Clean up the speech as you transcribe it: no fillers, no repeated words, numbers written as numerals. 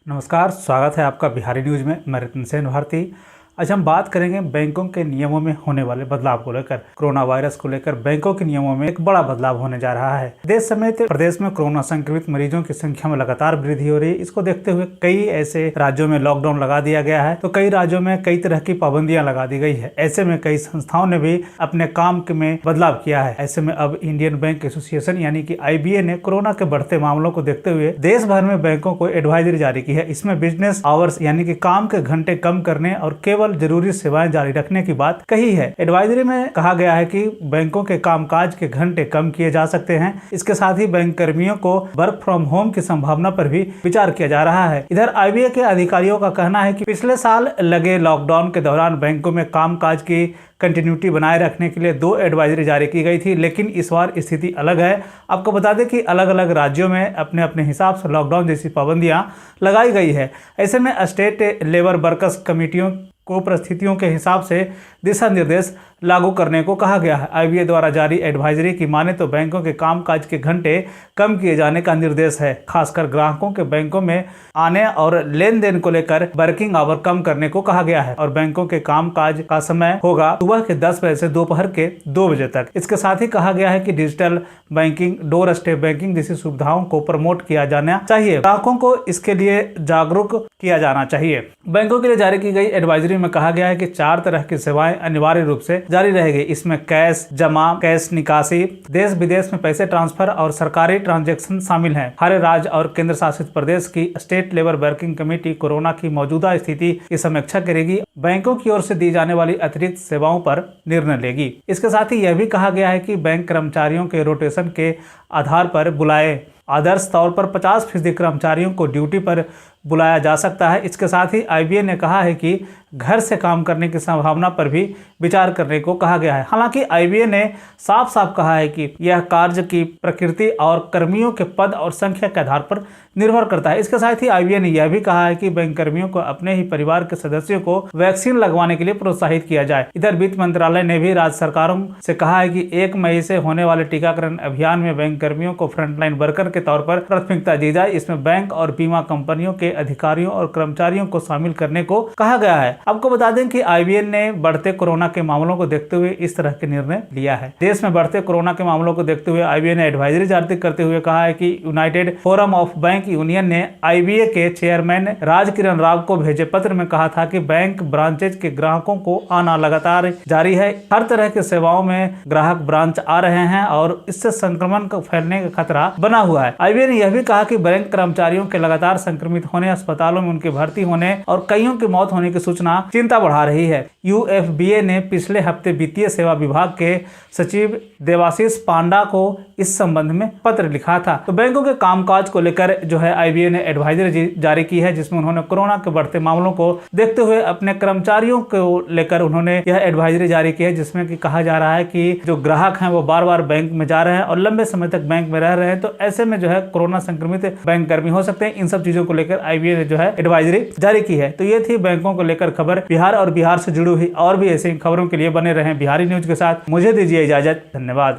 नमस्कार, स्वागत है आपका बिहारी न्यूज में। मैं रितिन सेन भारती। आज हम बात करेंगे बैंकों के नियमों में होने वाले बदलाव को लेकर। कोरोना वायरस को लेकर बैंकों के नियमों में एक बड़ा बदलाव होने जा रहा है। देश समेत प्रदेश में कोरोना संक्रमित मरीजों की संख्या में लगातार वृद्धि हो रही है। इसको देखते हुए कई ऐसे राज्यों में लॉकडाउन लगा दिया गया है, तो कई राज्यों में कई तरह की पाबंदियां लगा दी गई है। ऐसे में कई संस्थाओं ने भी अपने काम में बदलाव किया है। ऐसे में अब इंडियन बैंक एसोसिएशन यानी कि IBA ने कोरोना के बढ़ते मामलों को देखते हुए देश भर में बैंकों को एडवाइजरी जारी की है। इसमें बिजनेस आवर्स यानी कि काम के घंटे कम करने और केवल जरूरी सेवाएं जारी रखने की बात कही है। एडवाइजरी में कहा गया है कि बैंकों के कामकाज के घंटे कम किए जा सकते हैं। इसके साथ ही बैंक कर्मियों को वर्क फ्रॉम होम की संभावना पर भी विचार किया जा रहा है। इधर IBA के अधिकारियों का कहना है कि पिछले साल लगे लॉकडाउन के दौरान बैंकों में कामकाज की कंटिन्यूटी बनाए रखने के लिए 2 एडवाइजरी जारी की गई थी, लेकिन इस बार स्थिति अलग है। आपको बता दें कि अलग अलग राज्यों में अपने अपने हिसाब से लॉकडाउन जैसी पाबंदियां लगाई गई है। ऐसे में स्टेट लेबर वर्कर्स कमेटियों को परिस्थितियों के हिसाब से दिशा निर्देश लागू करने को कहा गया है। IBA द्वारा जारी एडवाइजरी की माने तो बैंकों के कामकाज के घंटे कम किए जाने का निर्देश है। खासकर ग्राहकों के बैंकों में आने और लेन देन को लेकर वर्किंग आवर कम करने को कहा गया है और बैंकों के कामकाज का समय होगा सुबह के 10 बजे से दोपहर के 2 बजे तक। इसके साथ ही कहा गया है कि digital banking, door step banking जैसी सुविधाओं को प्रमोट किया जाना चाहिए। ग्राहकों को इसके लिए जागरूक किया जाना चाहिए। बैंकों के लिए जारी की गई एडवाइजरी में कहा गया है कि 4 तरह की सेवाएं अनिवार्य रूप से जारी रहेगी। इसमें कैश जमा, कैश निकासी, देश विदेश में पैसे ट्रांसफर और सरकारी ट्रांजैक्शन शामिल हैं। हर राज्य और केंद्र शासित प्रदेश की state labour working committee corona की मौजूदा स्थिति की समीक्षा करेगी। बैंकों की ओर से दी जाने वाली अतिरिक्त सेवाओं पर निर्णय लेगी। इसके साथ ही यह भी कहा गया है कि बैंक कर्मचारियों के रोटेशन के आधार पर बुलाए आदर्श तौर पर 50% कर्मचारियों को ड्यूटी पर बुलाया जा सकता है। इसके साथ ही IBA ने कहा है कि घर से काम करने की संभावना पर भी विचार करने को कहा गया है। हालांकि IBA ने साफ साफ कहा है कि यह कार्य की प्रकृति और कर्मियों के पद और संख्या के आधार पर निर्भर करता है। इसके साथ ही IBA ने यह भी कहा है कि बैंक कर्मियों को अपने ही परिवार के सदस्यों को वैक्सीन लगवाने के लिए प्रोत्साहित किया जाए। इधर वित्त मंत्रालय ने भी राज्य सरकारों से कहा है कि 1 मई से होने वाले टीकाकरण अभियान में बैंक कर्मियों को फ्रंटलाइन वर्कर के तौर पर प्राथमिकता दी जाए। इसमें बैंक और बीमा कंपनियों के अधिकारियों और कर्मचारियों को शामिल करने को कहा गया है। आपको बता दें कि IBA ने बढ़ते कोरोना के मामलों को देखते हुए इस तरह के निर्णय लिया है। देश में बढ़ते कोरोना के मामलों को देखते हुए IBA ने एडवाइजरी जारी करते हुए कहा है कि United forum of bank union ने IBA के चेयरमैन राज किरण राव को भेजे पत्र में कहा था कि बैंक ब्रांचेज के ग्राहकों को आना लगातार जारी है। हर तरह की सेवाओं में ग्राहक ब्रांच आ रहे हैं और इससे संक्रमण को फैलने का खतरा बना हुआ है। IBA ने यह भी कहा कि बैंक कर्मचारियों के लगातार संक्रमित होने, अस्पतालों में उनके भर्ती होने और कईयों की मौत होने की सूचना चिंता बढ़ा रही है। UFBA ने पिछले हफ्ते वित्तीय सेवा विभाग के सचिव देवाशीष पांडा को इस संबंध में पत्र लिखा था। तो बैंकों के कामकाज को लेकर जो है IBA ने एडवाइजरी जारी की है, जिसमें उन्होंने कोरोना के बढ़ते मामलों को देखते हुए अपने कर्मचारियों को लेकर उन्होंने यह एडवाइजरी जारी की है, जिसमें कि कहा जा रहा है कि जो ग्राहक हैं वो बार बार बैंक में जा रहे हैं और लंबे समय तक बैंक में रह रहे हैं, तो ऐसे में जो है कोरोना संक्रमित बैंक कर्मी हो सकते हैं। इन सब चीजों को लेकर IBA ने जो है एडवाइजरी जारी की है। तो ये थी बैंकों को लेकर खबर। बिहार और बिहार से जुड़ी हुई और भी ऐसी खबरों के लिए बने रहें बिहारी न्यूज के साथ। मुझे दीजिए इजाजत। धन्यवाद।